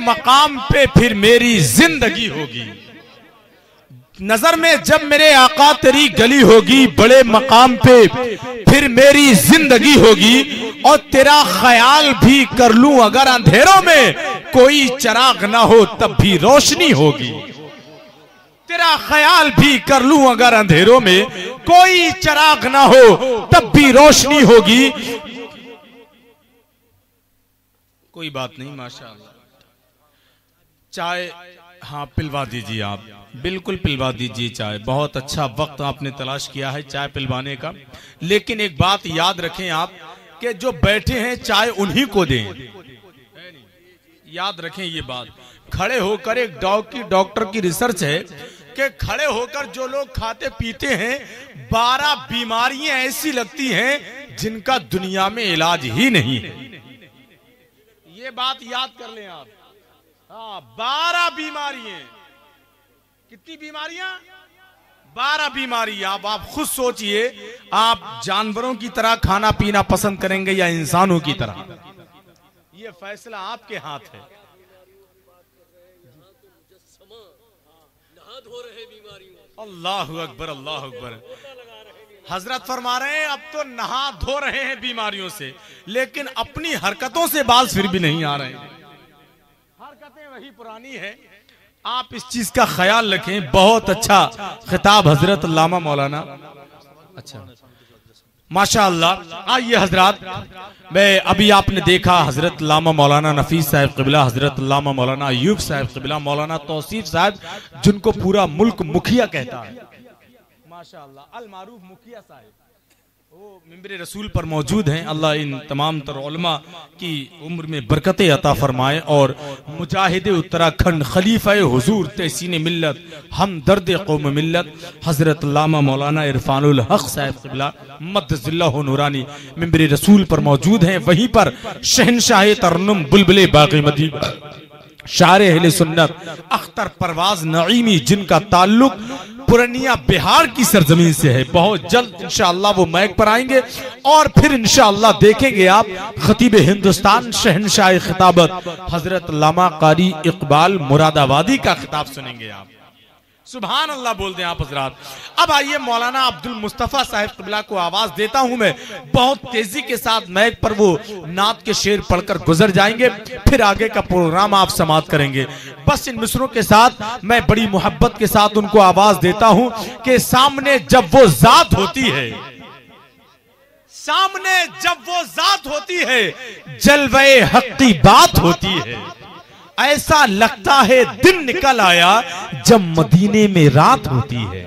मकाम पे फिर मेरी जिंदगी होगी। नजर में जब मेरे आका तेरी गली होगी, बड़े मकाम पे फिर मेरी जिंदगी होगी। और तेरा ख्याल भी कर लूं अगर अंधेरों में कोई चिराग ना हो तब भी रोशनी होगी। तेरा ख्याल भी कर लूं अगर अंधेरों में कोई चिराग ना हो तब भी रोशनी होगी। कोई बात नहीं, माशाअल्लाह। चाय हाँ पिलवा दीजिए, आप बिल्कुल पिलवा दीजिए चाय। बहुत अच्छा वक्त आपने तलाश किया है चाय पिलवाने का। लेकिन एक बात याद रखें आप कि जो बैठे हैं चाय उन्हीं को दें। याद रखें ये बात। खड़े होकर एक डॉक्टर की रिसर्च है कि खड़े होकर जो लोग खाते पीते हैं 12 बीमारियां ऐसी लगती हैं जिनका दुनिया में इलाज ही नहीं है। ये बात याद कर लें आप। हाँ, 12 बीमारियां। कितनी बीमारियां? 12 बीमारियां। आप खुद सोचिए, आप जानवरों की तरह खाना पीना पसंद करेंगे या इंसानों की तरह? ये फैसला आपके हाथ है। अल्लाह अकबर, अल्लाह अकबर। हजरत फरमा रहे हैं अब तो नहा धो रहे हैं बीमारियों से, लेकिन अपनी हरकतों से बाज फिर भी नहीं आ रहे हैं। हरकतें वही पुरानी है। आप इस चीज का ख्याल रखें। बहुत अच्छा खिताब हजरत अल्लामा मौलाना। अच्छा माशाअल्लाह। आइए हजरत, मैं अभी आपने देखा हजरत अल्लामा मौलाना नफीस साहब क़िबला, हजरत अल्लामा मौलाना अय्यूब साहब क़िबला, मौलाना तौसीफ साहब, जिनको पूरा मुल्क मुखिया कहता है, माशाअल्लाह, अल मारूफ मुखिया साहब, वो मिंबर रसूल पर मौजूद हैं। अल्लाह इन तमाम तर उलमा की उम्र में बरकतें अता फरमाए। और मुजाहिद उत्तराखंड, खलीफा हुजूर, तहसीन मिल्लत, हमदर्द कौम मिल्लत, हजरत अल्लामा मौलाना इरफानुल हक साहब क़िबला मद्दज़िल्लाहु नूरानी मिंबर रसूल पर मौजूद हैं। वहीं पर शहनशाह तरन्नुम बुलबुले बाक़ी मदी शायर अहले सुन्नत अख्तर परवाज नईमी, जिनका ताल्लुक पुरनिया बिहार की सरजमीन से है। बहुत जल्द इंशाअल्लाह वो मैक पर आएंगे और फिर इंशाअल्लाह देखेंगे आप खतीब हिंदुस्तान शहनशाह खिताबत हजरत अल्लामा कारी इकबाल मुरादाबादी का खिताब सुनेंगे आप। सुभान अल्लाह बोल दें आप हजरात। अब आइए मौलाना अब्दुल मुस्तफा साहिब क़िबला को आवाज देता हूं मैं। बहुत तेजी के साथ मैक पर वो नात के शेर पढ़कर गुजर जाएंगे, फिर आगे का प्रोग्राम आप समाप्त करेंगे। बस इन मिसरों के साथ मैं बड़ी मोहब्बत के साथ उनको आवाज देता हूं कि सामने जब वो जात होती है, सामने जब वो जात होती है, जलवे हक की बात होती है। ऐसा लगता है दिन निकल आया जब मदीने में रात होती है।